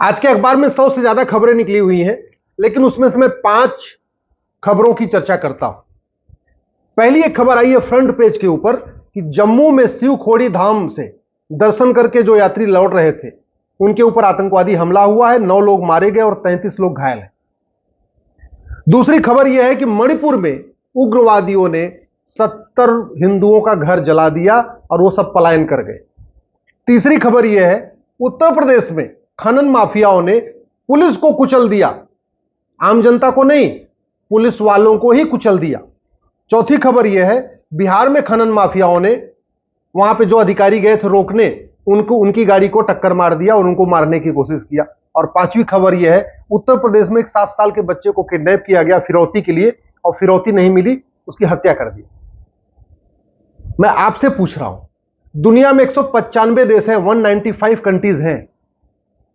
आज के अखबार में 100 से ज्यादा खबरें निकली हुई हैं, लेकिन उसमें से मैं 5 खबरों की चर्चा करता हूं। पहली एक खबर आई है फ्रंट पेज के ऊपर कि जम्मू में शिवखोड़ी धाम से दर्शन करके जो यात्री लौट रहे थे उनके ऊपर आतंकवादी हमला हुआ है। 9 लोग मारे गए और 33 लोग घायल हैं। दूसरी खबर यह है कि मणिपुर में उग्रवादियों ने 70 हिंदुओं का घर जला दिया और वो सब पलायन कर गए। तीसरी खबर यह है उत्तर प्रदेश में खनन माफियाओं ने पुलिस को कुचल दिया, आम जनता को नहीं, पुलिस वालों को ही कुचल दिया। चौथी खबर यह है बिहार में खनन माफियाओं ने वहां पे जो अधिकारी गए थे रोकने, उनकी गाड़ी को टक्कर मार दिया और उनको मारने की कोशिश किया। और पांचवी खबर यह है उत्तर प्रदेश में एक 7 साल के बच्चे को किडनैप किया गया फिरौती के लिए, और फिरौती नहीं मिली, उसकी हत्या कर दी। मैं आपसे पूछ रहा हूं, दुनिया में 195 देश हैं, 195 कंट्रीज हैं,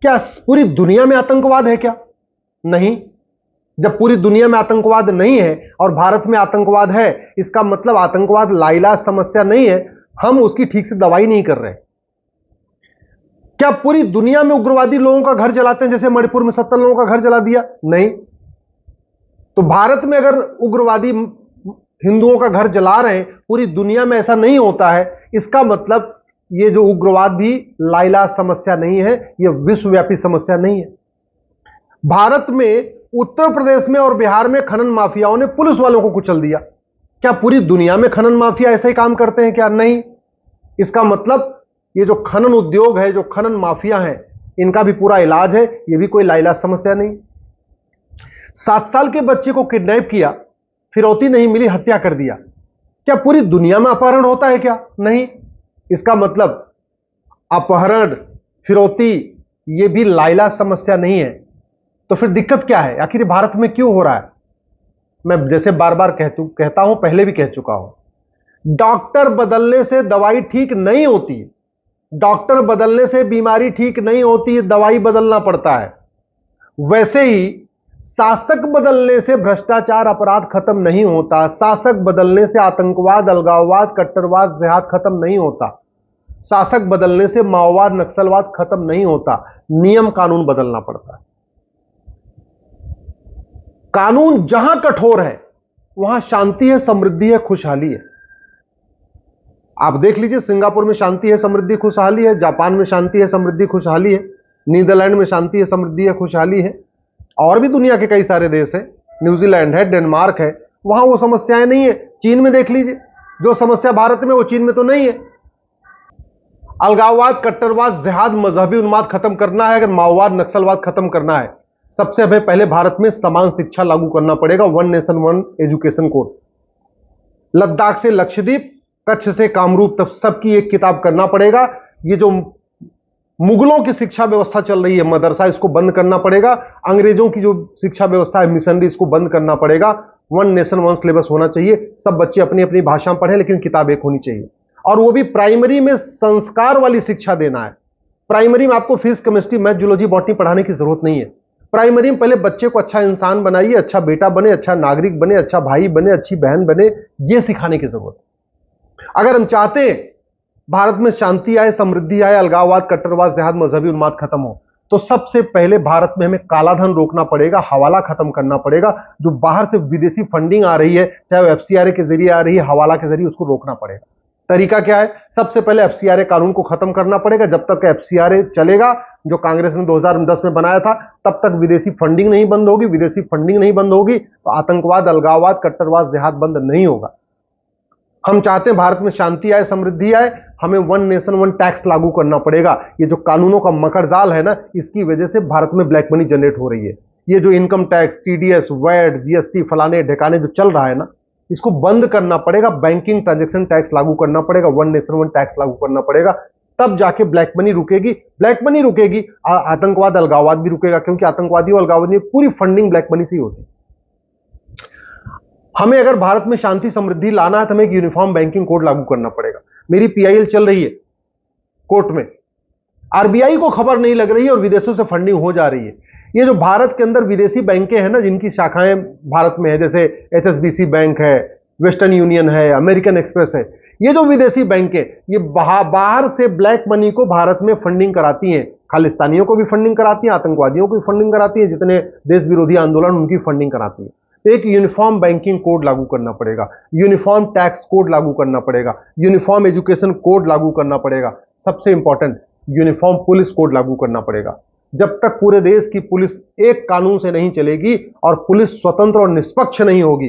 क्या पूरी दुनिया में आतंकवाद है क्या? नहीं। जब पूरी दुनिया में आतंकवाद नहीं है और भारत में आतंकवाद है, इसका मतलब आतंकवाद लाइलाज समस्या नहीं है, हम उसकी ठीक से दवाई नहीं कर रहे। क्या पूरी दुनिया में उग्रवादी लोगों का घर जलाते हैं, जैसे मणिपुर में 70 लोगों का घर जला दिया? नहीं। तो भारत में अगर उग्रवादी हिंदुओं का घर जला रहे हैं, पूरी दुनिया में ऐसा नहीं होता है, इसका मतलब ये जो उग्रवाद भी लाइलाज समस्या नहीं है, यह विश्वव्यापी समस्या नहीं है। भारत में उत्तर प्रदेश में और बिहार में खनन माफियाओं ने पुलिस वालों को कुचल दिया। क्या पूरी दुनिया में खनन माफिया ऐसे ही काम करते हैं क्या? नहीं। इसका मतलब ये जो खनन उद्योग है, जो खनन माफिया है, इनका भी पूरा इलाज है, ये भी कोई लाइलाज समस्या नहीं। 7 साल के बच्चे को किडनैप किया, फिरौती नहीं मिली, हत्या कर दिया। क्या पूरी दुनिया में अपहरण होता है क्या? नहीं। इसका मतलब अपहरण, फिरौती, ये भी लाइलाज समस्या नहीं है। तो फिर दिक्कत क्या है? आखिर भारत में क्यों हो रहा है? मैं जैसे बार बार कहता हूं, पहले भी कह चुका हूं, डॉक्टर बदलने से दवाई ठीक नहीं होती है, डॉक्टर बदलने से बीमारी ठीक नहीं होती है, दवाई बदलना पड़ता है। वैसे ही शासक बदलने से भ्रष्टाचार अपराध खत्म नहीं होता, शासक बदलने से आतंकवाद, अलगाववाद, कट्टरवाद, जिहाद खत्म नहीं होता, शासक बदलने से माओवाद, नक्सलवाद खत्म नहीं होता, नियम कानून बदलना पड़ता है। कानून जहां कठोर है वहां शांति है, समृद्धि है, खुशहाली है। आप देख लीजिए, सिंगापुर में शांति है, समृद्धि, खुशहाली है, जापान में शांति है, समृद्धि, खुशहाली है, नीदरलैंड में शांति है, समृद्धि है, खुशहाली है, और भी दुनिया के कई सारे देश हैं, न्यूजीलैंड है, डेनमार्क है, वहां वो समस्याएं नहीं है। चीन में देख लीजिए, जो समस्या भारत में वो चीन में तो नहीं है। अलगाववाद, कट्टरवाद, जिहाद, मजहबी उन्माद खत्म करना है, अगर माओवाद, नक्सलवाद खत्म करना है, सबसे हमें पहले भारत में समान शिक्षा लागू करना पड़ेगा, 1 नेशन 1 एजुकेशन कोड। लद्दाख से लक्षद्वीप, कच्छ से कामरूप तक सबकी एक किताब करना पड़ेगा। ये जो मुगलों की शिक्षा व्यवस्था चल रही है, मदरसा, इसको बंद करना पड़ेगा। अंग्रेजों की जो शिक्षा व्यवस्था है, मिशनरी, इसको बंद करना पड़ेगा। 1 नेशन 1 सिलेबस होना चाहिए। सब बच्चे अपनी अपनी भाषा में पढ़े, लेकिन किताब एक होनी चाहिए, और वो भी प्राइमरी में संस्कार वाली शिक्षा देना है। प्राइमरी में आपको physics, chemistry, math, zoology, botany पढ़ाने की जरूरत नहीं है। प्राइमरी में पहले बच्चे को अच्छा इंसान बनाइए, अच्छा बेटा बने, अच्छा नागरिक बने, अच्छा भाई बने, अच्छी बहन बने, यह सिखाने की जरूरत है। अगर हम चाहते हैं भारत में शांति आए, समृद्धि आए, अलगाववाद, कट्टरवाद, जिहाद, मजहबी उन्माद खत्म हो, तो सबसे पहले भारत में हमें काला धन रोकना पड़ेगा, हवाला खत्म करना पड़ेगा। जो बाहर से विदेशी फंडिंग आ रही है, चाहे वो FCRA के जरिए आ रही है, हवाला के जरिए, उसको रोकना पड़ेगा। तरीका क्या है? सबसे पहले FCRA कानून को खत्म करना पड़ेगा। जब तक FCRA चलेगा, जो कांग्रेस ने 2010 में बनाया था, तब तक विदेशी फंडिंग नहीं बंद होगी। विदेशी फंडिंग नहीं बंद होगी तो आतंकवाद, अलगाववाद, कट्टरवाद, जिहाद बंद नहीं होगा। हम चाहते हैं भारत में शांति आए, समृद्धि आए, हमें 1 नेशन 1 टैक्स लागू करना पड़ेगा। ये जो कानूनों का मकर जाल है ना, इसकी वजह से भारत में ब्लैक मनी जनरेट हो रही है। ये जो income tax, TDS, VAT, GST, फलाने ढिकाने जो चल रहा है ना, इसको बंद करना पड़ेगा। बैंकिंग ट्रांजैक्शन टैक्स लागू करना पड़ेगा, 1 नेशन 1 टैक्स लागू करना पड़ेगा, तब जाके ब्लैक मनी रुकेगी। ब्लैक मनी रुकेगी, आतंकवाद, अलगाववाद भी रुकेगा, क्योंकि आतंकवादियों, अलगाववादियों की पूरी फंडिंग ब्लैक मनी से ही होती है। हमें अगर भारत में शांति, समृद्धि लाना है तो हमें एक यूनिफॉर्म बैंकिंग कोड लागू करना पड़ेगा। मेरी PIL चल रही है कोर्ट में, RBI को खबर नहीं लग रही है और विदेशों से फंडिंग हो जा रही है। ये जो भारत के अंदर विदेशी बैंकें हैं ना, जिनकी शाखाएं भारत में है, जैसे HSBC बैंक है, वेस्टर्न यूनियन है, अमेरिकन एक्सप्रेस है, ये जो विदेशी बैंकें ये बाहर से ब्लैक मनी को भारत में फंडिंग कराती हैं, खालिस्तानियों को भी फंडिंग कराती हैं, आतंकवादियों को भी फंडिंग कराती हैं, जितने देश विरोधी आंदोलन उनकी फंडिंग कराती है। तो एक यूनिफॉर्म बैंकिंग कोड लागू करना पड़ेगा, यूनिफॉर्म टैक्स कोड लागू करना पड़ेगा, यूनिफॉर्म एजुकेशन कोड लागू करना पड़ेगा, सबसे इंपॉर्टेंट यूनिफॉर्म पुलिस कोड लागू करना पड़ेगा। जब तक पूरे देश की पुलिस एक कानून से नहीं चलेगी और पुलिस स्वतंत्र और निष्पक्ष नहीं होगी,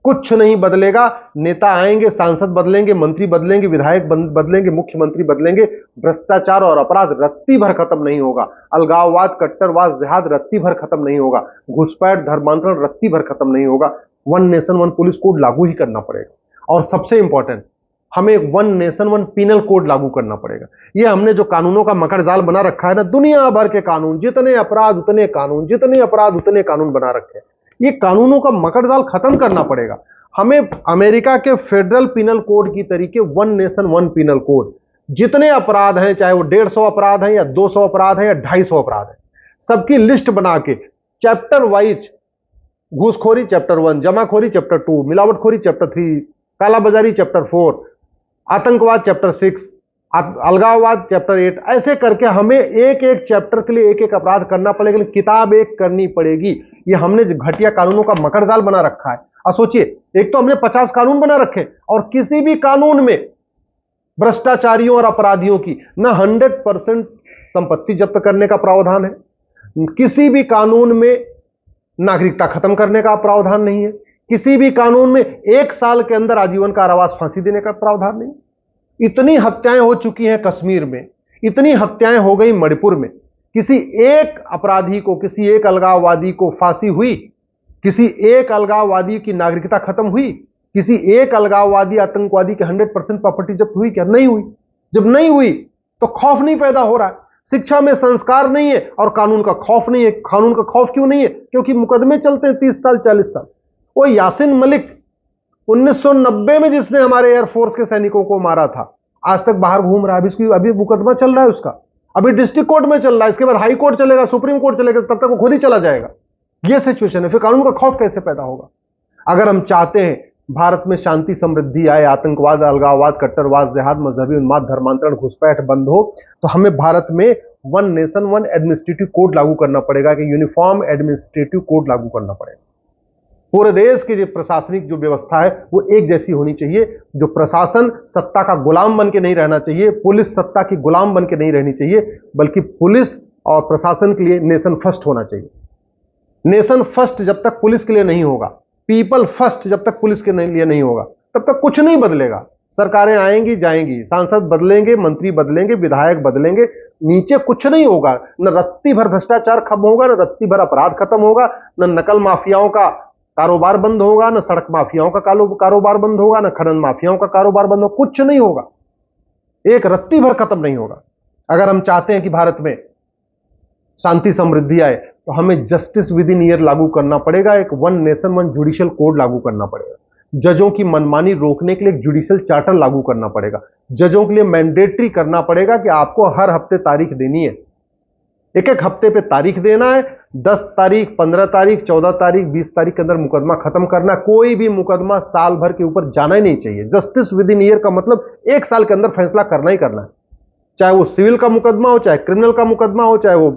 कुछ नहीं बदलेगा। नेता आएंगे, सांसद बदलेंगे, मंत्री बदलेंगे, विधायक बदलेंगे, मुख्यमंत्री बदलेंगे, भ्रष्टाचार और अपराध रत्ती भर खत्म नहीं होगा, अलगाववाद, कट्टरवाद, जिहाद रत्ती भर खत्म नहीं होगा, घुसपैठ, धर्मांतरण रत्ती भर खत्म नहीं होगा। One nation one police code लागू ही करना पड़ेगा। और सबसे इंपॉर्टेंट, हमें एक one nation one penal code लागू करना पड़ेगा। ये हमने जो कानूनों का मकड़ जाल बना रखा है ना, दुनिया भर के कानून, जितने अपराध उतने कानून, जितने अपराध उतने कानून बना रखे हैं, ये कानूनों का मकड़ जाल खत्म करना पड़ेगा। हमें अमेरिका के फेडरल पिनल कोड की तरीके one nation one penal code, जितने अपराध हैं, चाहे वो 150 अपराध हैं या 200 अपराध हैं या 250 अपराध हैं, सबकी लिस्ट बना के चैप्टर वाइज, घूसखोरी चैप्टर 1, जमाखोरी चैप्टर 2, मिलावटखोरी चैप्टर 3, कालाबाजारी चैप्टर 4, आतंकवाद चैप्टर 6, अलगाववाद चैप्टर 8, ऐसे करके हमें एक एक चैप्टर के लिए एक एक अपराध करना पड़ेगा, लेकिन किताब एक करनी पड़ेगी। ये हमने घटिया कानूनों का मकड़ जाल बना रखा है। और सोचिए, एक तो हमने 50 कानून बना रखे और किसी भी कानून में भ्रष्टाचारियों और अपराधियों की ना 100% संपत्ति जब्त करने का प्रावधान है, किसी भी कानून में नागरिकता खत्म करने का प्रावधान नहीं है, किसी भी कानून में 1 साल के अंदर आजीवन कारावास फांसी देने का प्रावधान नहीं। इतनी हत्याएं हो चुकी हैं कश्मीर में, इतनी हत्याएं हो गई मणिपुर में, किसी एक अपराधी को, किसी एक अलगाववादी को फांसी हुई, किसी एक अलगाववादी की नागरिकता खत्म हुई, किसी एक अलगाववादी आतंकवादी के 100% प्रॉपर्टी जब्त हुई क्या? नहीं हुई। जब नहीं हुई तो खौफ नहीं पैदा हो रहा है, शिक्षा में संस्कार नहीं है और कानून का खौफ नहीं है। कानून का खौफ क्यों नहीं है? क्योंकि मुकदमे चलते हैं 30 साल 40 साल। वो यासिन मलिक 1990 में जिसने हमारे एयरफोर्स के सैनिकों को मारा था, आज तक बाहर घूम रहा है, अभी मुकदमा चल रहा है उसका, अभी डिस्ट्रिक्ट कोर्ट में चल रहा है, इसके बाद हाई कोर्ट चलेगा, सुप्रीम कोर्ट चलेगा, तब तक वो खुद ही चला जाएगा। ये सिचुएशन है, फिर कानून का खौफ कैसे पैदा होगा? अगर हम चाहते हैं भारत में शांति समृद्धि आए, आतंकवाद, अलगाववाद, कट्टरवाद, जिहाद, मजहबी उन्माद, धर्मांतरण, घुसपैठ बंद हो, तो हमें भारत में one nation one administrative code लागू करना पड़ेगा, कि यूनिफॉर्म एडमिनिस्ट्रेटिव कोड लागू करना पड़ेगा। पूरे देश की जो प्रशासनिक जो व्यवस्था है वो एक जैसी होनी चाहिए। जो प्रशासन सत्ता का गुलाम बन के नहीं रहना चाहिए, पुलिस सत्ता की गुलाम बन के नहीं रहनी चाहिए, बल्कि पुलिस और प्रशासन के लिए नेशन फर्स्ट होना चाहिए। नेशन फर्स्ट जब तक पुलिस के लिए नहीं होगा, पीपल फर्स्ट जब तक पुलिस के लिए नहीं होगा, तब तक कुछ नहीं बदलेगा। सरकारें आएंगी जाएंगी, सांसद बदलेंगे, मंत्री बदलेंगे, विधायक बदलेंगे, नीचे कुछ नहीं होगा। न रत्ती भर भ्रष्टाचार खत्म होगा, न रत्ती भर अपराध खत्म होगा, न नकल माफियाओं का कारोबार बंद होगा, न सड़क माफियाओं का कारोबार बंद होगा, न खनन माफियाओं का कारोबार बंद होगा, कुछ नहीं होगा, एक रत्ती भर खत्म नहीं होगा। अगर हम चाहते हैं कि भारत में शांति समृद्धि आए, तो हमें जस्टिस विद इन ईयर लागू करना पड़ेगा, एक one nation one judicial code लागू करना पड़ेगा, जजों की मनमानी रोकने के लिए एक जुडिशियल चार्टर लागू करना पड़ेगा, जजों के लिए मैंडेटरी करना पड़ेगा कि आपको हर हफ्ते तारीख देनी है, एक एक हफ्ते पे तारीख देना है, 10 तारीख, 15 तारीख, 14 तारीख, 20 तारीख के अंदर मुकदमा खत्म करना। कोई भी मुकदमा साल भर के ऊपर जाना ही नहीं चाहिए। जस्टिस विद इन ईयर का मतलब 1 साल के अंदर फैसला करना ही करना है, चाहे वो सिविल का मुकदमा हो, चाहे क्रिमिनल का मुकदमा हो, चाहे वो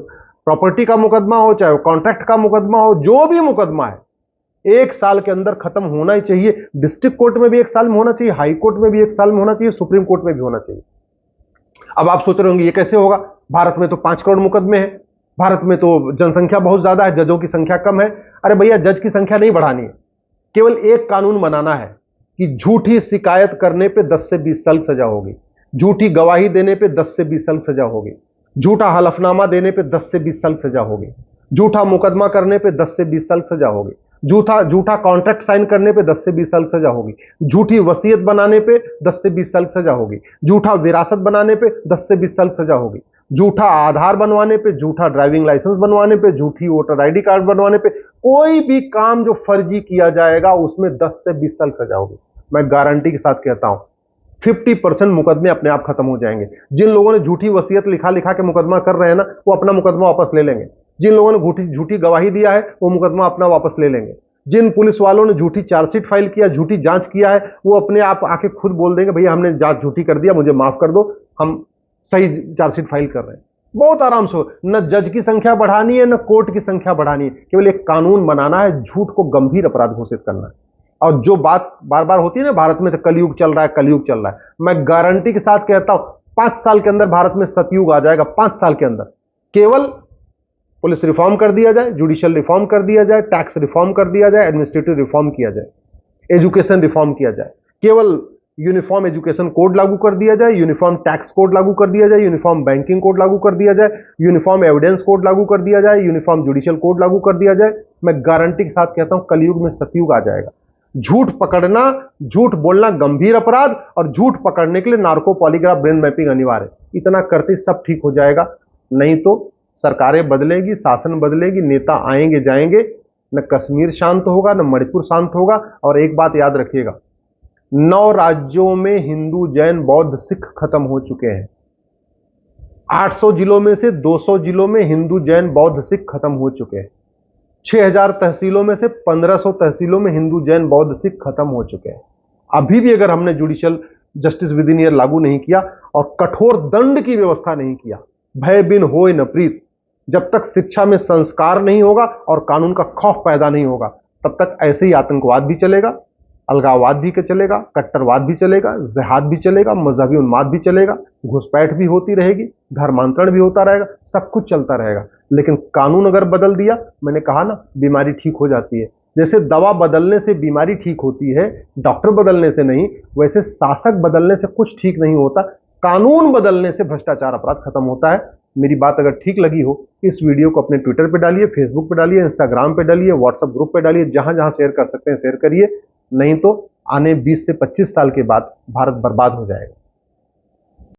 प्रॉपर्टी का मुकदमा हो, चाहे वो कॉन्ट्रैक्ट का मुकदमा हो, जो भी मुकदमा है 1 साल के अंदर खत्म होना ही चाहिए। डिस्ट्रिक्ट कोर्ट में भी 1 साल में होना चाहिए, हाई कोर्ट में भी 1 साल में होना चाहिए, सुप्रीम कोर्ट में भी होना चाहिए। अब आप सोच रहे होंगे ये कैसे होगा, भारत में तो 5 करोड़ मुकदमे हैं, भारत में तो जनसंख्या बहुत ज्यादा है, जजों की संख्या कम है। अरे भैया, जज की संख्या नहीं बढ़ानी है, केवल एक कानून बनाना है कि झूठी शिकायत करने पे 10 से 20 साल सजा होगी, झूठी गवाही देने पे 10 से 20 साल सजा होगी, झूठा हलफनामा देने पे 10 से 20 साल सजा होगी, झूठा मुकदमा करने पे 10 से 20 साल सजा होगी, झूठा कॉन्ट्रैक्ट साइन करने पे 10 से 20 साल सजा होगी, झूठी वसीयत बनाने पे 10 से 20 साल सजा होगी, झूठा विरासत बनाने पे 10 से 20 साल सजा होगी, झूठा आधार बनवाने पे, झूठा ड्राइविंग लाइसेंस बनवाने पे, झूठी वोटर आईडी कार्ड बनवाने पे, कोई भी काम जो फर्जी किया जाएगा उसमें 10 से 20 साल सजा होगी। मैं गारंटी के साथ कहता हूं 50% मुकदमे अपने आप खत्म हो जाएंगे। जिन लोगों ने झूठी वसीयत लिखा के मुकदमा कर रहे हैं ना, वो अपना मुकदमा वापस ले लेंगे। जिन लोगों ने झूठी गवाही दिया है वो मुकदमा अपना वापस ले लेंगे। जिन पुलिस वालों ने झूठी चार्जशीट फाइल किया, झूठी जांच किया है, वो अपने आप आके खुद बोल देंगे भैया हमने जांच झूठी कर दिया, मुझे माफ कर दो, हम सही चार्जशीट फाइल कर रहे हैं। बहुत आराम से, न जज की संख्या बढ़ानी है, न कोर्ट की संख्या बढ़ानी है, केवल एक कानून बनाना है, झूठ को गंभीर अपराध घोषित करना है। और जो बात बार बार होती है ना भारत में, तो कलयुग चल रहा है, कलयुग चल रहा है, मैं गारंटी के साथ कहता हूं 5 साल के अंदर भारत में सतयुग आ जाएगा। 5 साल के अंदर केवल पुलिस रिफॉर्म कर दिया जाए, जुडिशियल रिफॉर्म कर दिया जाए, टैक्स रिफॉर्म कर दिया जाए, एडमिनिस्ट्रेटिव रिफॉर्म किया जाए, एजुकेशन रिफॉर्म किया जाए, केवल यूनिफॉर्म एजुकेशन कोड लागू कर दिया जाए, यूनिफॉर्म टैक्स कोड लागू कर दिया जाए, यूनिफॉर्म बैंकिंग कोड लागू कर दिया जाए, यूनिफॉर्म एविडेंस कोड लागू कर दिया जाए, यूनिफॉर्म जुडिशियल कोड लागू कर दिया जाए, मैं गारंटी के साथ कहता हूं कलयुग में सतयुग आ जाएगा। झूठ पकड़ना, झूठ बोलना गंभीर अपराध, और झूठ पकड़ने के लिए नार्को पॉलीग्राफ ब्रेन मैपिंग अनिवार्य है। इतना करते सब ठीक हो जाएगा। नहीं तो सरकारें बदलेगी, शासन बदलेगी, नेता आएंगे जाएंगे, न कश्मीर शांत होगा, न मणिपुर शांत होगा। और एक बात याद रखिएगा, 9 राज्यों में हिंदू, जैन, बौद्ध, सिख खत्म हो चुके हैं। 800 जिलों में से 200 जिलों में हिंदू, जैन, बौद्ध, सिख खत्म हो चुके हैं। 6000 तहसीलों में से 1500 तहसीलों में हिंदू, जैन, बौद्ध, सिख खत्म हो चुके हैं। अभी भी अगर हमने judicial justice with in year लागू नहीं किया और कठोर दंड की व्यवस्था नहीं किया, भय बिन होय न प्रीत, जब तक शिक्षा में संस्कार नहीं होगा और कानून का खौफ पैदा नहीं होगा, तब तक ऐसे ही आतंकवाद भी चलेगा, अलगाववाद भी चलेगा, कट्टरवाद भी चलेगा, जिहाद भी चलेगा, मजहबी उन्माद भी चलेगा, घुसपैठ भी होती रहेगी, धर्मांतरण भी होता रहेगा, सब कुछ चलता रहेगा। लेकिन कानून अगर बदल दिया, मैंने कहा ना, बीमारी ठीक हो जाती है। जैसे दवा बदलने से बीमारी ठीक होती है, डॉक्टर बदलने से नहीं, वैसे शासक बदलने से कुछ ठीक नहीं होता। कानून बदलने से भ्रष्टाचार अपराध खत्म होता है। मेरी बात अगर ठीक लगी हो, इस वीडियो को अपने ट्विटर पे डालिए, फेसबुक पे डालिए, इंस्टाग्राम पे डालिए, व्हाट्सएप ग्रुप पे डालिए, जहां जहां शेयर कर सकते हैं शेयर करिए। नहीं तो आने 20 से 25 साल के बाद भारत बर्बाद हो जाएगा।